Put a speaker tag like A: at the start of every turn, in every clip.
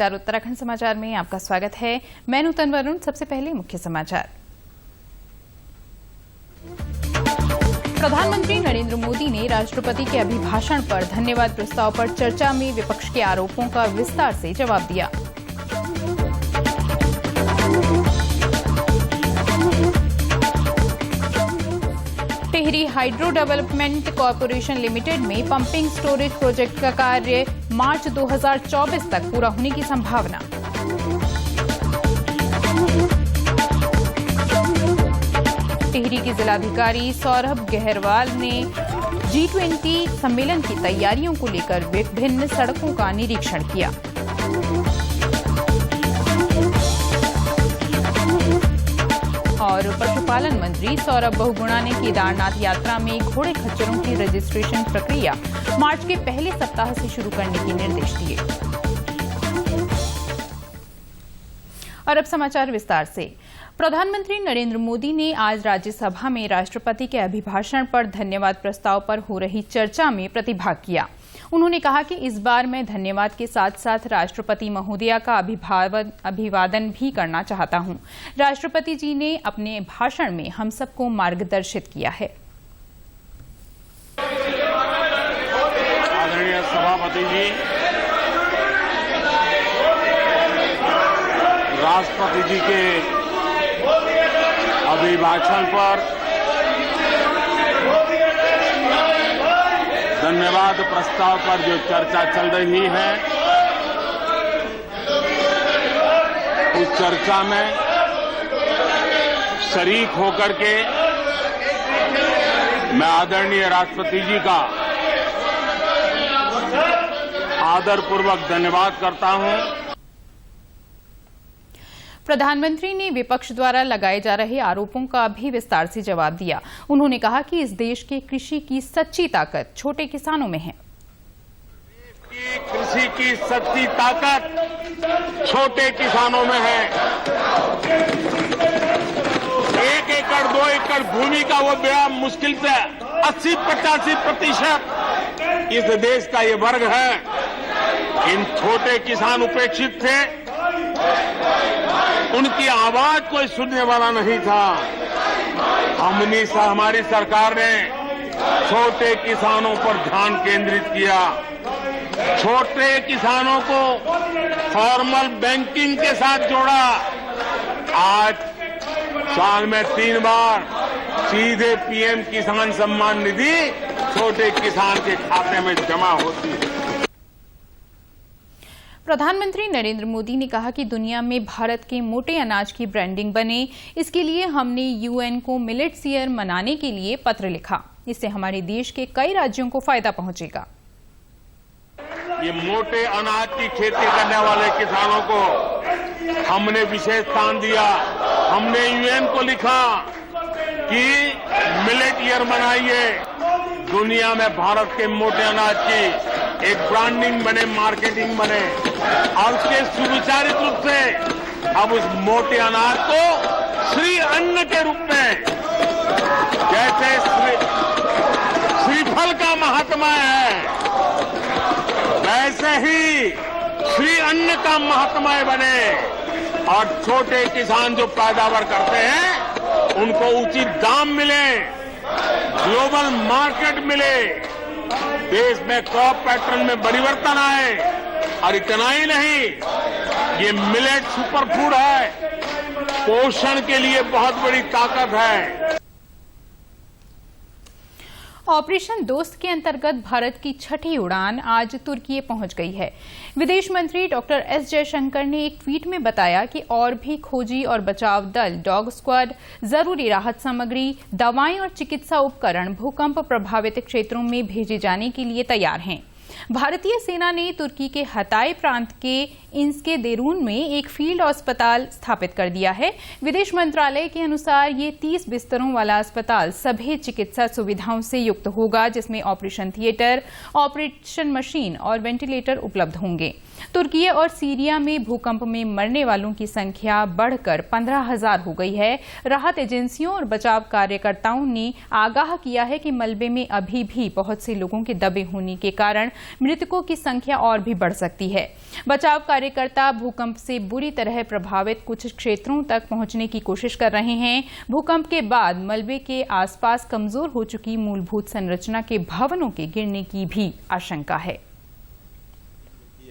A: नमस्कार, उत्तराखंड समाचार में आपका स्वागत है। मैं नूतन वरुण। सबसे पहले मुख्य समाचार। प्रधानमंत्री नरेंद्र मोदी ने राष्ट्रपति के अभिभाषण पर धन्यवाद प्रस्ताव पर चर्चा में विपक्ष के आरोपों का विस्तार से जवाब दिया। Tehri hydro development corporation limited में पंपिंग स्टोरेज प्रोजेक्ट का कार्य मार्च 2024 तक पूरा होने की संभावना। टिहरी के जिलाधिकारी सौरभ गहरवाल ने G20 सम्मेलन की तैयारियों को लेकर विभिन्न सड़कों का निरीक्षण किया। और पशुपालन मंत्री सौरभ बहुगुणा ने केदारनाथ यात्रा में घोड़े खच्चरों की रजिस्ट्रेशन प्रक्रिया मार्च के पहले सप्ताह से शुरू करने के निर्देश दिए। और अब समाचार विस्तार से। प्रधानमंत्री नरेंद्र मोदी ने आज राज्यसभा में राष्ट्रपति के अभिभाषण पर धन्यवाद प्रस्ताव पर हो रही चर्चा में प्रतिभाग किया। उन्होंने कहा कि इस बार मैं धन्यवाद के साथ साथ राष्ट्रपति महोदया का अभिवादन भी करना चाहता हूं। राष्ट्रपति जी ने अपने भाषण में हम सबको मार्गदर्शित किया है।
B: आदरणीय सभापति जी, राष्ट्रपति जी के अभिभाषण पर धन्यवाद प्रस्ताव पर जो चर्चा चल रही है, उस चर्चा में शरीक होकर के मैं आदरणीय राष्ट्रपति जी का आदरपूर्वक धन्यवाद करता हूं।
A: प्रधानमंत्री ने विपक्ष द्वारा लगाए जा रहे आरोपों का भी विस्तार से जवाब दिया। उन्होंने कहा कि इस देश के कृषि की सच्ची ताकत छोटे किसानों में है।
B: कृषि की सच्ची ताकत छोटे किसानों में है। 1 एकड़ 2 एकड़ भूमि का वो बड़ा मुश्किल से 80-85% इस देश का ये वर्ग है। इन छोटे किसान उपेक्षित थे, उनकी आवाज कोई सुनने वाला नहीं था। हमारी सरकार ने छोटे किसानों पर ध्यान केंद्रित किया। छोटे किसानों को फॉर्मल बैंकिंग के साथ जोड़ा। आज साल में 3 बार सीधे पीएम किसान सम्मान निधि छोटे किसान के खाते में जमा होती है।
A: प्रधानमंत्री नरेंद्र मोदी ने कहा कि दुनिया में भारत के मोटे अनाज की ब्रांडिंग बने, इसके लिए हमने यूएन को मिलेट्स ईयर मनाने के लिए पत्र लिखा। इससे हमारे देश के कई राज्यों को फायदा पहुंचेगा।
B: ये मोटे अनाज की खेती करने वाले किसानों को हमने विशेष स्थान दिया। हमने यूएन को लिखा कि मिलेट ईयर मनाइए। दुनिया में भारत के मोटे अनाज की एक ब्रांडिंग बने, मार्केटिंग बने और उसके सुविचारित रूप से अब उस मोटे अनाज को श्री अन्न के रूप में, जैसे श्रीफल का महात्मा है, वैसे ही श्री अन्न का महात्मा बने और छोटे किसान जो पैदावार करते हैं उनको उचित दाम मिले, ग्लोबल मार्केट मिले, देश में क्रॉप पैटर्न में परिवर्तन आए। और इतना ही नहीं, ये मिलेट सुपरफूड है, पोषण के लिए बहुत बड़ी ताकत है।
A: ऑपरेशन दोस्त के अंतर्गत भारत की 6ठी उड़ान आज तुर्की पहुंच गई है। विदेश मंत्री डॉक्टर एस जयशंकर ने एक ट्वीट में बताया कि और भी खोजी और बचाव दल, डॉग स्क्वाड, जरूरी राहत सामग्री, दवाएं और चिकित्सा उपकरण भूकंप प्रभावित क्षेत्रों में भेजे जाने के लिए तैयार हैं। भारतीय सेना ने तुर्की के हताय प्रांत के इंस्के देरून में एक फील्ड अस्पताल स्थापित कर दिया है। विदेश मंत्रालय के अनुसार ये 30 बिस्तरों वाला अस्पताल सभी चिकित्सा सुविधाओं से युक्त होगा, जिसमें ऑपरेशन थिएटर, ऑपरेशन मशीन और वेंटिलेटर उपलब्ध होंगे। तुर्की और सीरिया में भूकंप में मरने वालों की संख्या बढ़कर 15,000 हो गई है। राहत एजेंसियों और बचाव कार्यकर्ताओं ने आगाह किया है कि मलबे में अभी भी बहुत से लोगों के दबे होने के कारण मृतकों की संख्या और भी बढ़ सकती है। बचाव कार्यकर्ता भूकंप से बुरी तरह प्रभावित कुछ क्षेत्रों तक पहुंचने की कोशिश कर रहे हैं। भूकंप के बाद मलबे के आसपास कमजोर हो चुकी मूलभूत संरचना के भवनों के गिरने की भी आशंका है।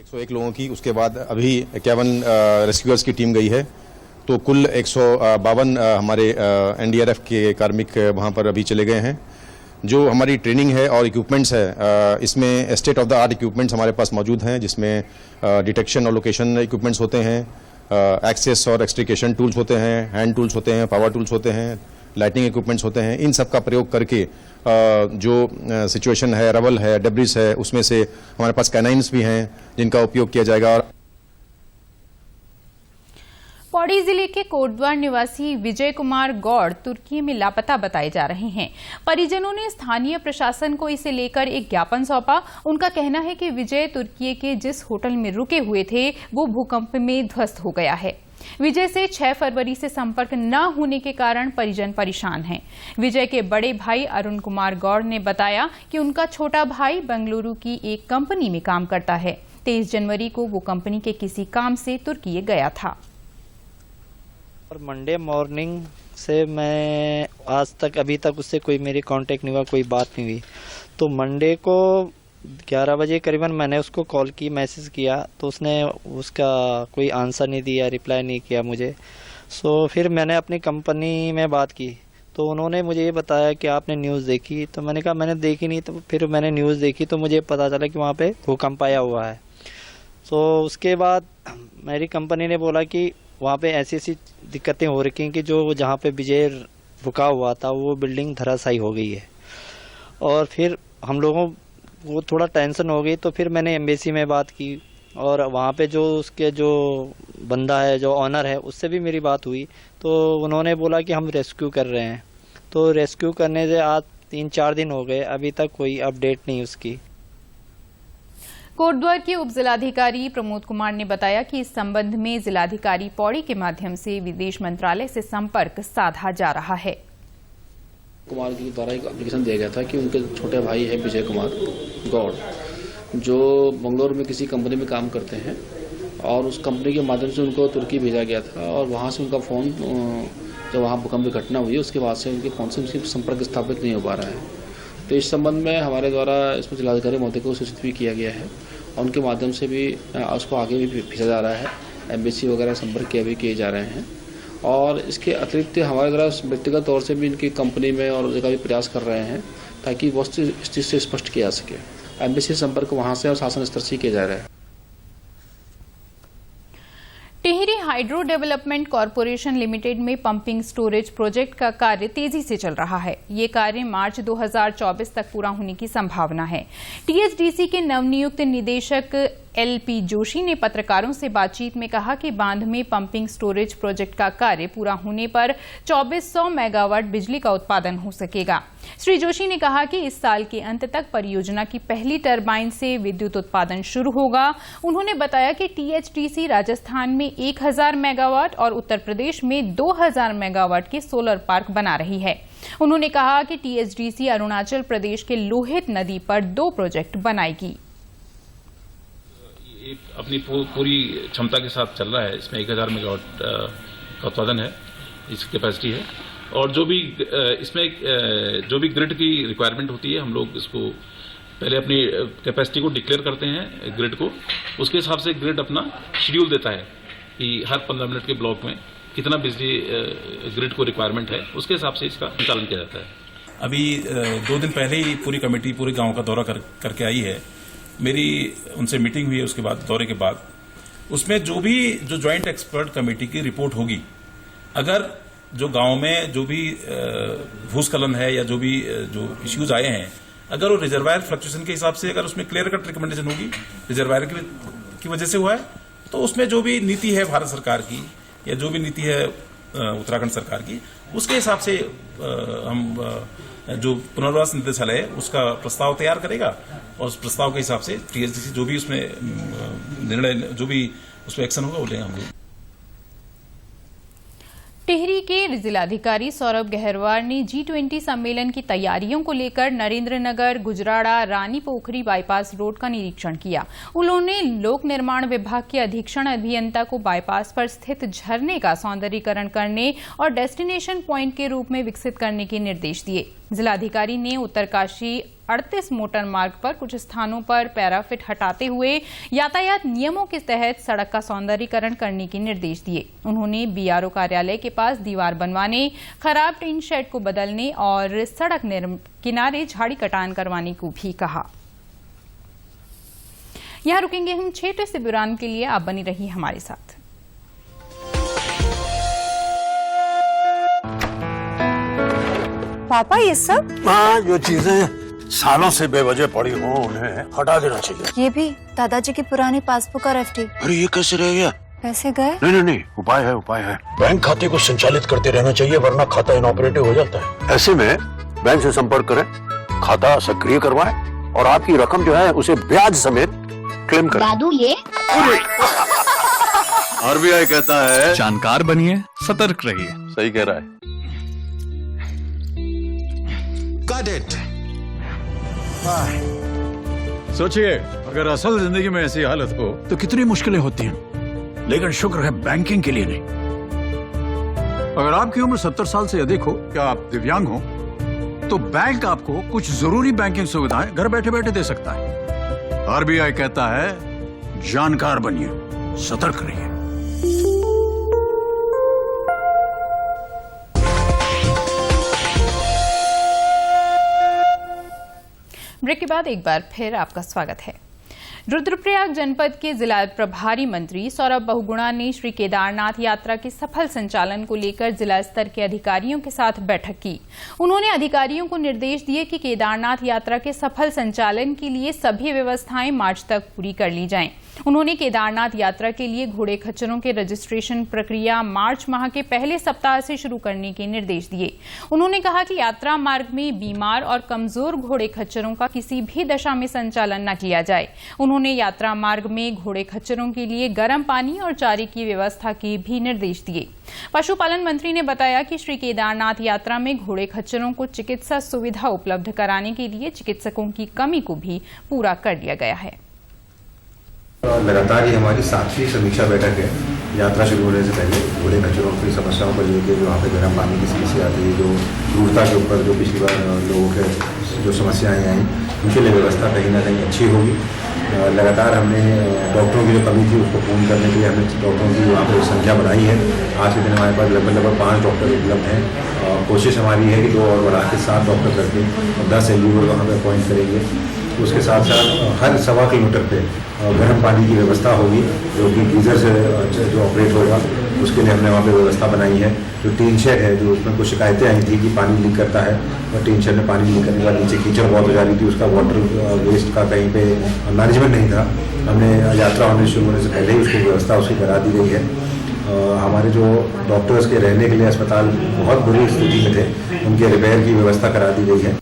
C: 101 लोगों की, उसके बाद अभी 51 रेस्क्यूअर्स की टीम गई है, तो कुल 152 हमारे एनडीआरएफ के कार्मिक वहां पर अभी चले गए हैं। जो हमारी ट्रेनिंग है और इक्विपमेंट्स है, इसमें state of the art equipments हमारे पास मौजूद हैं, जिसमें डिटेक्शन और लोकेशन इक्विपमेंट्स होते हैं, एक्सेस और एक्सट्रिकेशन टूल्स होते हैं, हैंड टूल्स होते हैं, पावर टूल्स होते हैं, लाइटिंग इक्विपमेंट्स होते हैं। इन सब का प्रयोग करके जो सिचुएशन है, रबल है, डेब्रिस है, उसमें से हमारे पास कैनाइन्स भी हैं जिनका उपयोग किया जाएगा।
A: पौड़ी जिले के कोटद्वार निवासी विजय कुमार गौड़ तुर्की में लापता बताए जा रहे हैं। परिजनों ने स्थानीय प्रशासन को इसे लेकर एक ज्ञापन सौंपा। उनका कहना है कि विजय तुर्की के जिस होटल में रुके हुए थे वो भूकंप में ध्वस्त हो गया है। विजय से 6 फरवरी से संपर्क न होने के कारण परिजन परेशान हैं। विजय के बड़े भाई अरुण कुमार गौड़ ने बताया कि उनका छोटा भाई बेंगलुरु की एक कंपनी में काम करता है। 23 जनवरी को वो कंपनी के किसी काम से तुर्की गया था।
D: और मंडे मॉर्निंग से मैं आज तक अभी तक उससे कोई मेरी कांटेक्ट नहीं हुआ, कोई बात नहीं हुई। तो मंडे को 11 बजे करीबन मैंने उसको कॉल की, मैसेज किया, तो उसने उसका कोई आंसर नहीं दिया, रिप्लाई नहीं किया मुझे। सो फिर मैंने अपनी कंपनी में बात की, तो उन्होंने मुझे ये बताया कि आपने न्यूज़ देखी। तो मैंने कहा मैंने देखी नहीं। तो फिर मैंने न्यूज़ देखी तो मुझे पता चला कि वहाँ पे भूकंप आया हुआ है। तो उसके बाद मेरी कंपनी ने बोला कि वहाँ पे ऐसी ऐसी दिक्कतें हो रही हैं कि जो जहाँ पे विजय रुका हुआ था वो बिल्डिंग धराशायी हो गई है। और फिर हम लोगों को थोड़ा टेंशन हो गई, तो फिर मैंने एम्बेसी में बात की और वहाँ पे जो उसके जो बंदा है, जो ऑनर है, उससे भी मेरी बात हुई। तो उन्होंने बोला कि हम रेस्क्यू कर रहे हैं। तो रेस्क्यू करने से आज 3-4 दिन हो गए, अभी तक कोई अपडेट नहीं उसकी।
A: कोटद्वार के उप जिलाधिकारी प्रमोद कुमार ने बताया कि इस संबंध में जिलाधिकारी पौड़ी के माध्यम से विदेश मंत्रालय से संपर्क साधा जा रहा है।
E: कुमार जी द्वारा एक एप्लीकेशन दिया गया था कि उनके छोटे भाई है विजय कुमार गौड़, जो बंगलौर में किसी कंपनी में काम करते हैं, और उस कंपनी के माध्यम से उनको तुर्की भेजा गया था। और वहाँ से उनका फ़ोन, जब वहाँ भूकंप की घटना हुई उसके बाद से उनके फ़ोन से संपर्क स्थापित नहीं हो पा रहा है। तो इस संबंध में हमारे द्वारा इसमें जिलाधिकारी महोदय को सूचित भी किया गया है और उनके माध्यम से भी उसको आगे भी भेजा जा रहा है। एम्बेसी वगैरह संपर्क भी किए जा रहे हैं। और इसके अतिरिक्त हमारे द्वारा व्यक्तिगत तौर से भी इनकी कंपनी में और जगह भी प्रयास कर रहे हैं ताकि वस्तुस्थिति से स्पष्ट किया जा सके। एम्बेसी संपर्क वहाँ से और शासन स्तर से किया जा रहा है।
A: Tehri hydro development corporation limited में पंपिंग स्टोरेज प्रोजेक्ट का कार्य तेजी से चल रहा है। ये कार्य मार्च 2024 तक पूरा होने की संभावना है। टीएचडीसी के नवनियुक्त निदेशक एलपी जोशी ने पत्रकारों से बातचीत में कहा कि बांध में पंपिंग स्टोरेज प्रोजेक्ट का कार्य पूरा होने पर 2400 मेगावाट बिजली का उत्पादन हो सकेगा। श्री जोशी ने कहा कि इस साल के अंत तक परियोजना की पहली टरबाइन से विद्युत उत्पादन शुरू होगा। उन्होंने बताया कि टीएचडीसी राजस्थान में 1000 मेगावाट और उत्तर प्रदेश में 2000 मेगावाट के सोलर पार्क बना रही है। उन्होंने कहा कि टीएचडीसी अरुणाचल प्रदेश के लोहित नदी पर 2 प्रोजेक्ट बनाएगी।
F: अपनी पूरी क्षमता के साथ चल रहा है। इसमें 1000 मेगावाट का उत्पादन है, इसकी कैपेसिटी है। और जो भी इसमें जो भी ग्रिड की रिक्वायरमेंट होती है, हम लोग इसको पहले अपनी कैपेसिटी को डिक्लेयर करते हैं ग्रिड को। उसके हिसाब से ग्रिड अपना शेड्यूल देता है कि हर 15 मिनट के ब्लॉक में कितना बिजली ग्रिड को रिक्वायरमेंट है, उसके हिसाब से इसका संचालन किया जाता है।
G: अभी 2 दिन पहले ही पूरी कमेटी पूरे गांव का दौरा करके आई है। मेरी उनसे मीटिंग हुई है उसके बाद, दौरे के बाद। उसमें जो ज्वाइंट एक्सपर्ट कमेटी की रिपोर्ट होगी, अगर जो गांव में जो भी भूस्खलन है या जो भी जो इश्यूज आए हैं, अगर वो रिजर्वायर फ्लक्चुएशन के हिसाब से अगर उसमें क्लियर कट रिकमेंडेशन होगी रिजर्वायर की वजह से हुआ है, तो उसमें जो भी नीति है भारत सरकार की या जो भी नीति है उत्तराखंड सरकार की, उसके हिसाब से हम जो पुनर्वास निदेशालय है उसका प्रस्ताव तैयार करेगा और उस प्रस्ताव के हिसाब से टीएसडीसी जो भी उसमें निर्णय, जो भी उसमें एक्शन होगा वो लेंगे हम लोग।
A: टिहरी के जिलाधिकारी सौरभ गहरवार ने G20 सम्मेलन की तैयारियों को लेकर नरेंद्रनगर, गुजराड़ा, रानी पोखरी बाईपास रोड का निरीक्षण किया। उन्होंने लोक निर्माण विभाग के अधीक्षण अभियंता को बाईपास पर स्थित झरने का सौंदर्यीकरण करने और डेस्टिनेशन पॉइंट के रूप में विकसित करने के निर्देश दिए। जिलाधिकारी ने उत्तरकाशी 38 मोटर मार्ग पर कुछ स्थानों पर पैराफिट हटाते हुए यातायात नियमों के तहत सड़क का सौंदर्यीकरण करने के निर्देश दिए। उन्होंने बीआरओ कार्यालय के पास दीवार बनवाने, खराब टीन शेड को बदलने और सड़क किनारे झाड़ी कटान करवाने को भी कहा। यहाँ रुकेंगे हम छोटे से विराम के लिए, आप बनी रहिए हमारे साथ।
H: पापा ये सब?
I: हाँ, जो चीजें सालों से बेवजह पड़ी हो उन्हें हटा देना चाहिए।
H: ये भी दादाजी की पुरानी पासबुक और एफडी।
I: अरे ये कैसे रह गया?
H: पैसे गए?
I: नहीं, उपाय है। बैंक खाते को संचालित करते रहना चाहिए वरना खाता इनऑपरेटिव हो जाता है। ऐसे में बैंक से संपर्क करें, खाता सक्रिय करवाएं और आपकी रकम जो है उसे ब्याज समेत क्लेम करें।
J: दादू ये
I: आरबीआई कहता है
K: जानकार बनिए, सतर्क रहिए।
I: सही कह रहा है।
L: सोचिए, अगर असल जिंदगी में ऐसी हालत हो तो कितनी मुश्किलें होती हैं, लेकिन शुक्र है बैंकिंग के लिए नहीं। अगर आपकी उम्र 70 साल से अधिक हो या आप दिव्यांग हो तो बैंक आपको कुछ जरूरी बैंकिंग सुविधाएं घर बैठे बैठे दे सकता है। आरबीआई कहता है जानकार बनिए, सतर्क रहिए।
A: ब्रेक के बाद एक बार फिर आपका स्वागत है। रुद्रप्रयाग जनपद के जिला प्रभारी मंत्री सौरभ बहुगुणा ने श्री केदारनाथ यात्रा के सफल संचालन को लेकर जिला स्तर के अधिकारियों के साथ बैठक की। उन्होंने अधिकारियों को निर्देश दिए कि केदारनाथ यात्रा के सफल संचालन के लिए सभी व्यवस्थाएं मार्च तक पूरी कर ली जाएं। उन्होंने केदारनाथ यात्रा के लिए घोड़े खच्चरों के रजिस्ट्रेशन प्रक्रिया मार्च माह के पहले सप्ताह से शुरू करने के निर्देश दिए। उन्होंने कहा कि यात्रा मार्ग में बीमार और कमजोर घोड़े खच्चरों का किसी भी दशा में संचालन न किया जाए। उन्होंने यात्रा मार्ग में घोड़े खच्चरों के लिए गर्म पानी और चारे की व्यवस्था के भी निर्देश दिए। पशुपालन मंत्री ने बताया कि श्री केदारनाथ यात्रा में घोड़े खच्चरों को चिकित्सा सुविधा उपलब्ध कराने के लिए चिकित्सकों की कमी को भी पूरा कर लिया गया है।
M: लगातार ही हमारी 7वीं समीक्षा बैठक है। यात्रा शुरू होने से पहले घोड़े खच्चरों की समस्याओं को लेकर जो वहाँ पे गर्म पानी की समस्या आती है, जो क्रूरता के ऊपर जो पिछली बार लोगों के जो समस्याएं आई, उनके लिए व्यवस्था कहीं ना कहीं अच्छी होगी। लगातार हमने डॉक्टरों की जो कमी थी उसको पूर्ण करने के लिए हमने डॉक्टरों की वहाँ पर संख्या बढ़ाई है। आज के दिन हमारे पास लगभग 5 डॉक्टर उपलब्ध हैं। कोशिश हमारी है कि 2 और बढ़ा के 7 डॉक्टर करके 10 एलईओ वहाँ पर अपॉइंट करेंगे। उसके साथ साथ हर 1.25 किलोमीटर पे गर्म पानी की व्यवस्था होगी, जो कि गीजर से जो ऑपरेट होगा, उसके लिए हमने वहाँ पे व्यवस्था बनाई है। जो टीन शेड है, जो उसमें कुछ शिकायतें आई थी कि पानी लीक करता है और टीन शेड में पानी लीक करने के बाद नीचे कीचड़ बहुत हो जा रही थी, उसका वाटर वेस्ट का कहीं पे मैनेजमेंट नहीं था। हमने यात्रा होने शुरू होने से पहले ही उसकी व्यवस्था उसकी करा दी गई है। हमारे जो डॉक्टर्स के रहने के लिए अस्पताल बहुत बुरी स्थिति में थे, उनके रिपेयर की व्यवस्था करा दी गई है।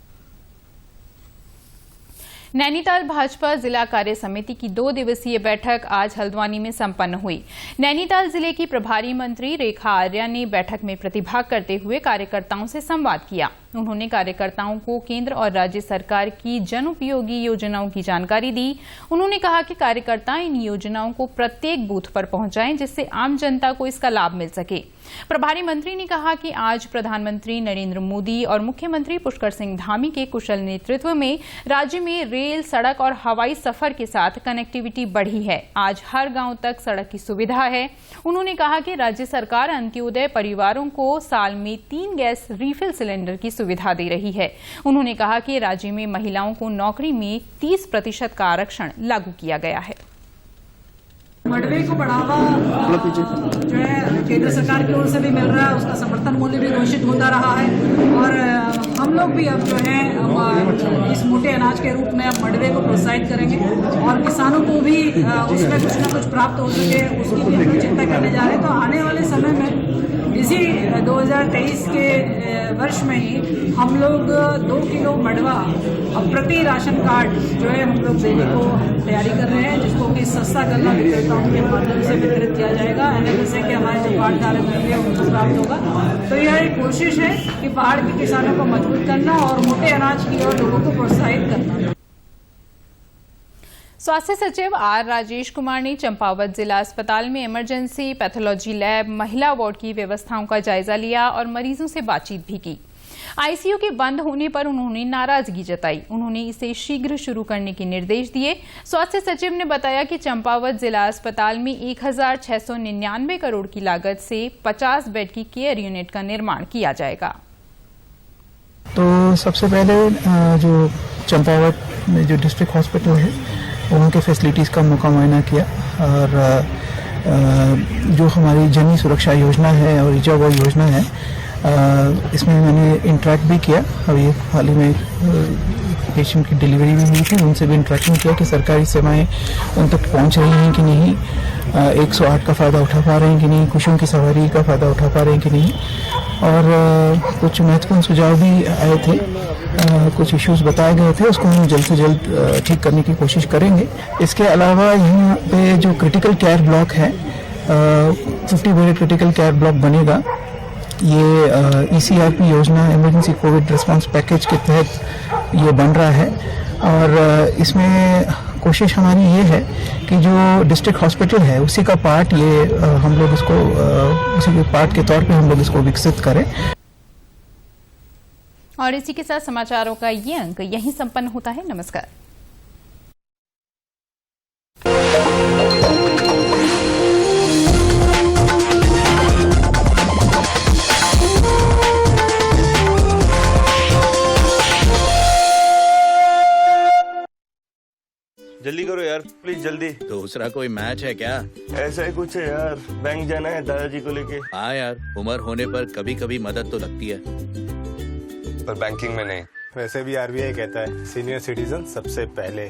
A: नैनीताल भाजपा जिला कार्य समिति की 2 दिवसीय बैठक आज हल्द्वानी में संपन्न हुई। नैनीताल जिले की प्रभारी मंत्री रेखा आर्या ने बैठक में प्रतिभाग करते हुए कार्यकर्ताओं से संवाद किया। उन्होंने कार्यकर्ताओं को केंद्र और राज्य सरकार की जनोपयोगी योजनाओं की जानकारी दी। उन्होंने कहा कि कार्यकर्ता इन योजनाओं को प्रत्येक बूथ पर पहुंचाएं, जिससे आम जनता को इसका लाभ मिल सके। प्रभारी मंत्री ने कहा कि आज प्रधानमंत्री नरेंद्र मोदी और मुख्यमंत्री पुष्कर सिंह धामी के कुशल नेतृत्व में राज्य में रेल, सड़क और हवाई सफर के साथ कनेक्टिविटी बढ़ी है। आज हर गांव तक सड़क की सुविधा है। उन्होंने कहा कि राज्य सरकार अंत्योदय परिवारों को साल में 3 गैस रीफिल सिलेंडर की सुविधा दे रही है। उन्होंने कहा कि राज्य में महिलाओं को नौकरी में 30% का आरक्षण लागू किया गया है।
N: मडवे को बढ़ावा जो है केंद्र सरकार की ओर से भी मिल रहा है, उसका समर्थन मूल्य भी घोषित होता रहा है और हम लोग भी अब जो है इस मोटे अनाज के रूप में अब मडवे को प्रोत्साहित करेंगे और किसानों को भी उसमें कुछ न कुछ प्राप्त हो सके, उसकी भी हम चिंता करने जा रहे हैं। तो आने वाले समय में इसी 2023 के वर्ष में ही हम लोग 2 किलो मडवा प्रति राशन कार्ड जो है हम लोग देने को तैयारी कर रहे हैं, जिसको कि सस्ता गन्ना विक्रेताओं के माध्यम से वितरित किया जाएगा। NFSA के हमारे जो कार्ड धारक होंगे उनको प्राप्त होगा। तो यह एक कोशिश है कि पहाड़ के किसानों को मजबूत करना और मोटे अनाज की ओर लोगों को प्रोत्साहित करना।
A: स्वास्थ्य सचिव आर राजेश कुमार ने चंपावत जिला अस्पताल में इमरजेंसी पैथोलॉजी लैब, महिला वार्ड की व्यवस्थाओं का जायजा लिया और मरीजों से बातचीत भी की। आईसीयू के बंद होने पर उन्होंने नाराजगी जताई। उन्होंने इसे शीघ्र शुरू करने के निर्देश दिए। स्वास्थ्य सचिव ने बताया कि चंपावत जिला अस्पताल में 1699 करोड़ की लागत से 50 बेड की केयर यूनिट का निर्माण किया जाएगा।
J: तो सबसे पहले जो चंपावत में जो डिस्ट्रिक्ट हॉस्पिटल है उनके फैसिलिटीज़ का मौका मुआयना किया और जो हमारी जननी सुरक्षा योजना है और ईजावा योजना है इसमें मैंने इंटरेक्ट भी किया। अभी हाल ही में पेशेंट की डिलीवरी भी हुई थी, उनसे भी इंटरेक्शन किया कि सरकारी सेवाएं उन तक पहुंच रही हैं कि नहीं, 108 का फ़ायदा उठा पा रहे हैं कि नहीं, खुशियों की सवारी का फ़ायदा उठा पा रहे हैं कि नहीं। और कुछ महत्वपूर्ण सुझाव भी आए थे, कुछ इश्यूज बताए गए थे, उसको हम जल्द से जल्द ठीक करने की कोशिश करेंगे। इसके अलावा यहाँ पे जो क्रिटिकल केयर ब्लॉक है 50 बेड क्रिटिकल केयर ब्लॉक बनेगा। ये ECRP योजना, इमरजेंसी कोविड रिस्पांस पैकेज के तहत ये बन रहा है और इसमें कोशिश हमारी ये है कि जो डिस्ट्रिक्ट हॉस्पिटल है उसी का पार्ट ये हम लोग इसको उसी के पार्ट के तौर पे हम लोग इसको विकसित करें।
A: और इसी के साथ समाचारों का ये अंक यहीं संपन्न होता है। नमस्कार।
O: जल्दी करो यार, प्लीज जल्दी।
P: दूसरा कोई मैच है क्या?
O: ऐसा ही कुछ है यार, बैंक जाना है दादाजी को लेके।
P: हाँ यार, उम्र होने पर कभी कभी मदद तो लगती है,
O: पर बैंकिंग में नहीं।
Q: वैसे भी RBI कहता है सीनियर सिटीजन सबसे पहले।